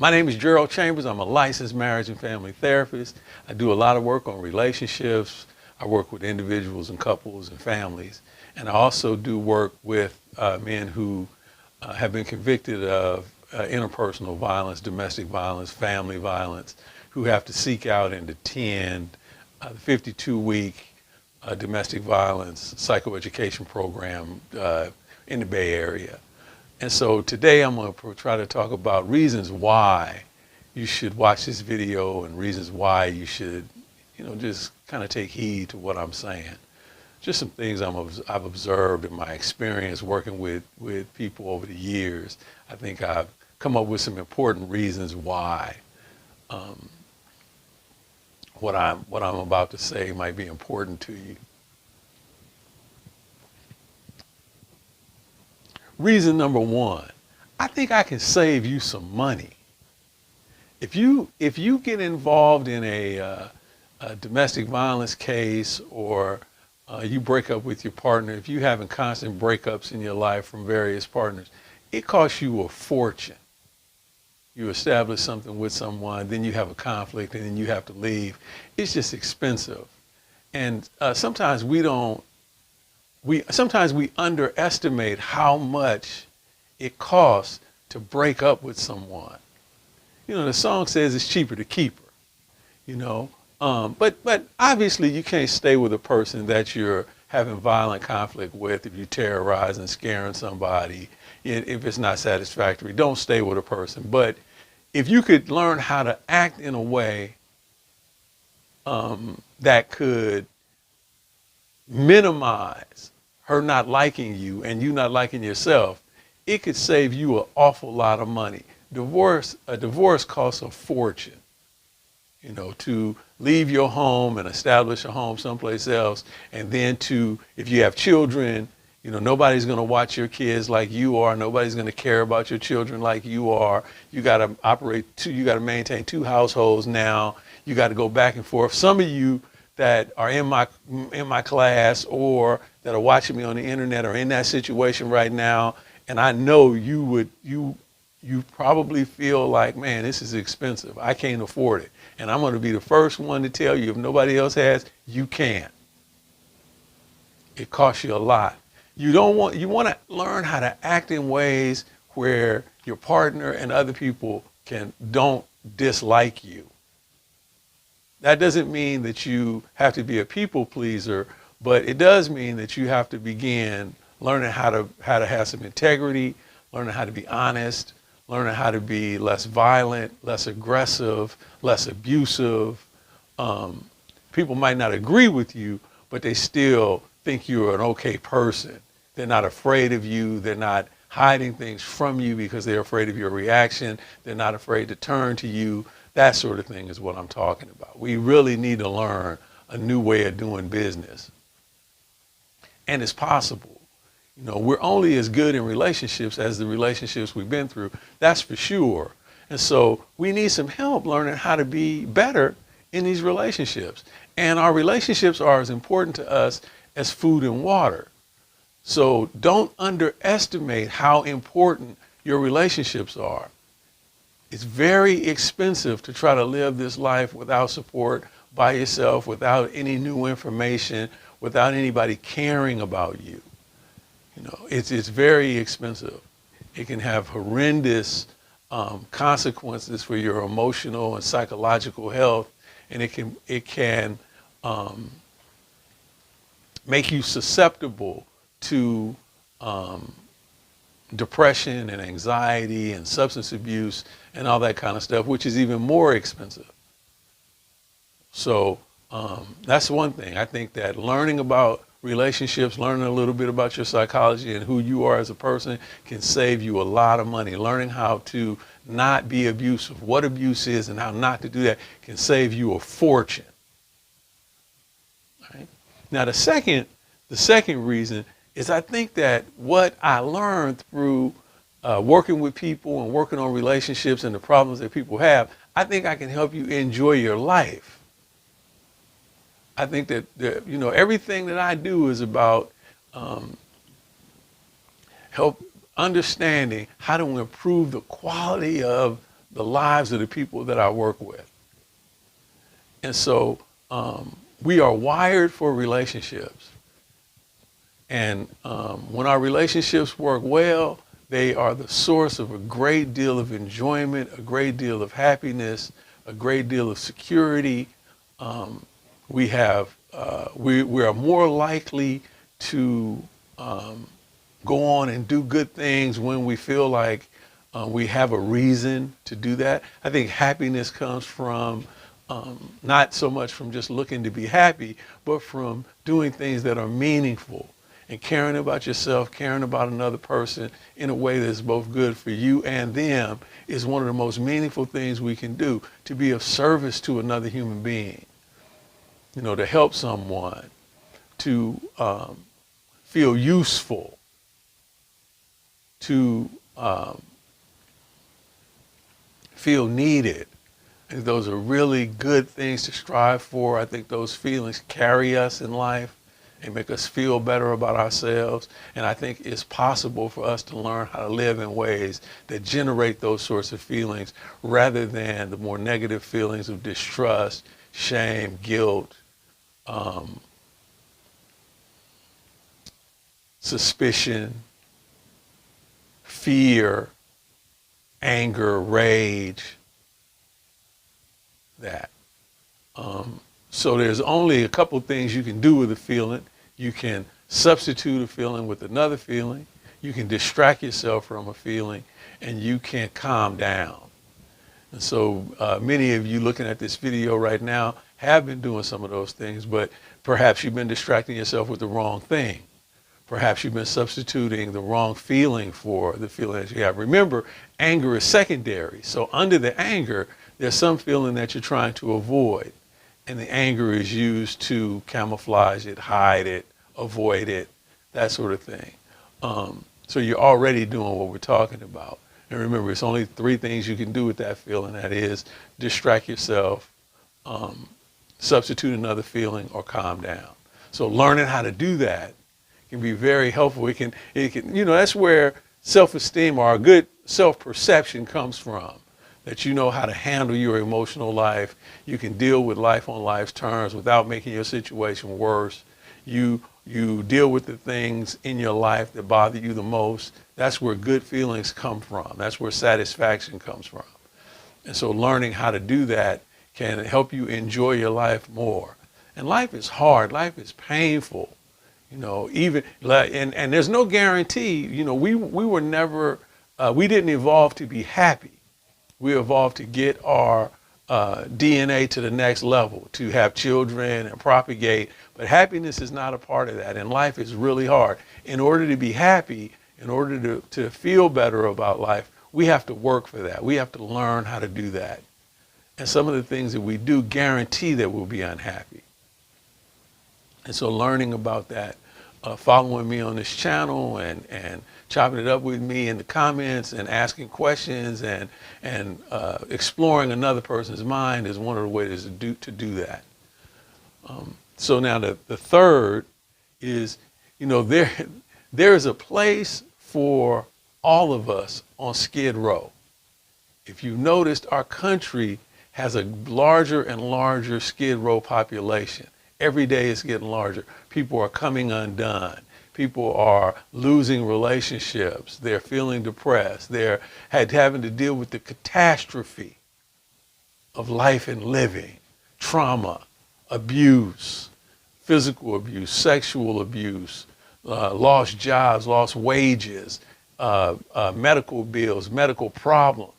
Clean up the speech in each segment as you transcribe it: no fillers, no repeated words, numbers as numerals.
My name is Gerald Chambers. I'm a licensed marriage and family therapist. I do a lot of work on relationships. I work with individuals and couples and families. And I also do work with men who have been convicted of interpersonal violence, domestic violence, family violence, who have to seek out and attend the 52-week domestic violence psychoeducation program in the Bay Area. And so today I'm going to try to talk about reasons why you should watch this video and reasons why you should, just kind of take heed to what I'm saying. Just some things I've observed in my experience working with people over the years. I think I've come up with some important reasons why what I'm about to say might be important to you. Reason number one, I think I can save you some money. If you get involved in a domestic violence case, or you break up with your partner, if you're having constant breakups in your life from various partners, it costs you a fortune. You establish something with someone, then you have a conflict, and then you have to leave. It's just expensive. And sometimes we underestimate how much it costs to break up with someone. The song says it's cheaper to keep her, but obviously you can't stay with a person that you're having violent conflict with. If you're terrorizing, scaring somebody, if it's not satisfactory, don't stay with a person. But if you could learn how to act in a way that could minimize her not liking you and you not liking yourself, it could save you an awful lot of money. A divorce costs a fortune. To leave your home and establish a home someplace else, and then if you have children, nobody's going to watch your kids like you are. Nobody's going to care about your children like you are. You got to you got to maintain two households now. You got to go back and forth. Some of you that are in my class or that are watching me on the internet are in that situation right now, and I know you probably feel like, man, this is expensive. I can't afford it. And I'm going to be the first one to tell you, if nobody else has, you can't. It costs you a lot. You want to learn how to act in ways where your partner and other people don't dislike you. That doesn't mean that you have to be a people pleaser, but it does mean that you have to begin learning how to have some integrity, learning how to be honest, learning how to be less violent, less aggressive, less abusive. People might not agree with you, but they still think you're an okay person. They're not afraid of you. They're not hiding things from you because they're afraid of your reaction. They're not afraid to turn to you. That sort of thing is what I'm talking about. We really need to learn a new way of doing business. And it's possible. We're only as good in relationships as the relationships we've been through. That's for sure. And so we need some help learning how to be better in these relationships. And our relationships are as important to us as food and water. So don't underestimate how important your relationships are. It's very expensive to try to live this life without support, by yourself, without any new information, without anybody caring about you. It's very expensive. It can have horrendous consequences for your emotional and psychological health, and it can make you susceptible to depression and anxiety and substance abuse and all that kind of stuff, which is even more expensive. So that's one thing. I think that learning about relationships, learning a little bit about your psychology and who you are as a person can save you a lot of money. Learning how to not be abusive, what abuse is and how not to do that can save you a fortune. Right? Now the second reason is I think that what I learned through working with people and working on relationships and the problems that people have, I think I can help you enjoy your life. I think that everything that I do is about help understanding how to improve the quality of the lives of the people that I work with. And so we are wired for relationships. And when our relationships work well, they are the source of a great deal of enjoyment, a great deal of happiness, a great deal of security. We are more likely to go on and do good things when we feel like we have a reason to do that. I think happiness comes from not so much from just looking to be happy, but from doing things that are meaningful and caring about yourself, caring about another person in a way that's both good for you and them is one of the most meaningful things we can do, to be of service to another human being, to help someone, to feel useful, to feel needed. I think those are really good things to strive for. I think those feelings carry us in life and make us feel better about ourselves. And I think it's possible for us to learn how to live in ways that generate those sorts of feelings rather than the more negative feelings of distrust, shame, guilt, suspicion, fear, anger, rage, that. So there's only a couple things you can do with a feeling. You can substitute a feeling with another feeling. You can distract yourself from a feeling, and you can calm down. And so many of you looking at this video right now have been doing some of those things, but perhaps you've been distracting yourself with the wrong thing. Perhaps you've been substituting the wrong feeling for the feeling that you have. Remember, anger is secondary. So under the anger, there's some feeling that you're trying to avoid. And the anger is used to camouflage it, hide it, avoid it, that sort of thing. So you're already doing what we're talking about. And remember, it's only three things you can do with that feeling. That is, distract yourself, substitute another feeling, or calm down. So learning how to do that can be very helpful. It can, that's where self-esteem or a good self-perception comes from. That you know how to handle your emotional life. You can deal with life on life's terms without making your situation worse. You deal with the things in your life that bother you the most. That's where good feelings come from. That's where satisfaction comes from. And so learning how to do that can help you enjoy your life more. And life is hard. Life is painful. And there's no guarantee. We were never, we didn't evolve to be happy. We evolved to get our DNA to the next level, to have children and propagate. But happiness is not a part of that. And life is really hard. In order to be happy, in order to feel better about life, we have to work for that. We have to learn how to do that. And some of the things that we do guarantee that we'll be unhappy. And so learning about that, following me on this channel and chopping it up with me in the comments and asking questions and exploring another person's mind is one of the ways to do that. So now the third is, there is a place for all of us on Skid Row. If you noticed, our country has a larger and larger Skid Row population. Every day it's getting larger. People are coming undone. People are losing relationships. They're feeling depressed. They're having to deal with the catastrophe of life and living, trauma, abuse, physical abuse, sexual abuse, lost jobs, lost wages, medical bills, medical problems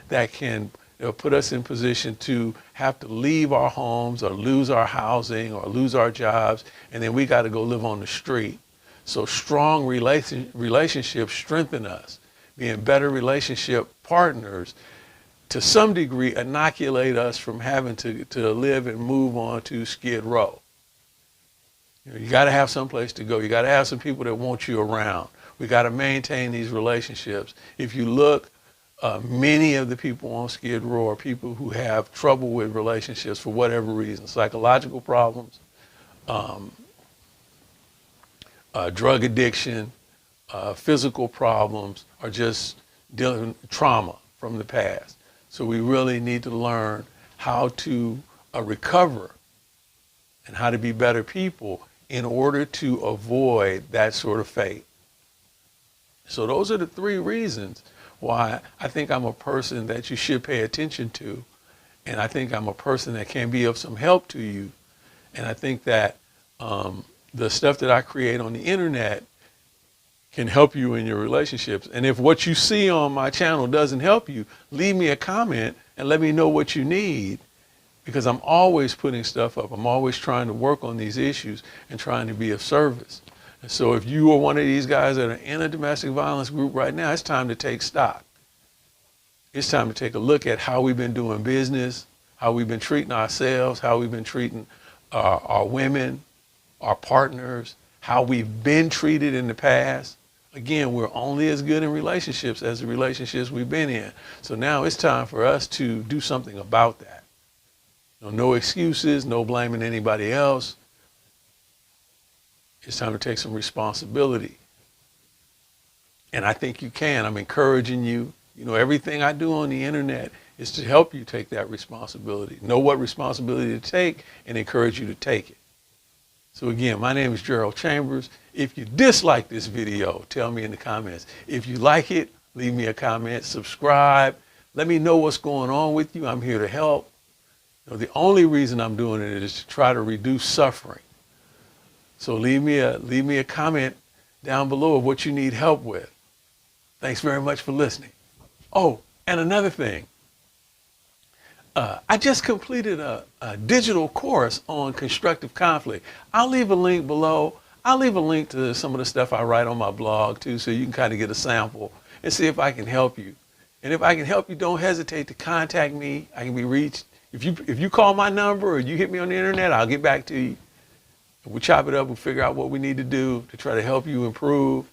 that can put us in position to have to leave our homes or lose our housing or lose our jobs, and then we got to go live on the street. So strong relationships strengthen us. Being better relationship partners, to some degree, inoculate us from having to live and move on to Skid Row. You got to have some place to go. You got to have some people that want you around. We got to maintain these relationships. If you look, many of the people on Skid Row are people who have trouble with relationships for whatever reason, psychological problems, drug addiction, physical problems, or just dealing with trauma from the past. So we really need to learn how to recover and how to be better people in order to avoid that sort of fate. So those are the three reasons why I think I'm a person that you should pay attention to. And I think I'm a person that can be of some help to you. And I think that the stuff that I create on the internet can help you in your relationships. And if what you see on my channel doesn't help you, leave me a comment and let me know what you need, because I'm always putting stuff up. I'm always trying to work on these issues and trying to be of service. And so if you are one of these guys that are in a domestic violence group right now, it's time to take stock. It's time to take a look at how we've been doing business, how we've been treating ourselves, how we've been treating our women, our partners, how we've been treated in the past. Again, we're only as good in relationships as the relationships we've been in. So now it's time for us to do something about that. No excuses, no blaming anybody else. It's time to take some responsibility. And I think you can. I'm encouraging you. Everything I do on the internet is to help you take that responsibility. Know what responsibility to take and encourage you to take it. So again, my name is Gerald Chambers. If you dislike this video, tell me in the comments. If you like it, leave me a comment, subscribe. Let me know what's going on with you. I'm here to help. The only reason I'm doing it is to try to reduce suffering. So leave me a comment down below of what you need help with. Thanks very much for listening. Oh, and another thing. I just completed a digital course on constructive conflict. I'll leave a link below. I'll leave a link to some of the stuff I write on my blog too, so you can kind of get a sample and see if I can help you. And if I can help you, don't hesitate to contact me. I can be reached. If you call my number or you hit me on the internet, I'll get back to you. We'll chop it up. We'll figure out what we need to do to try to help you improve.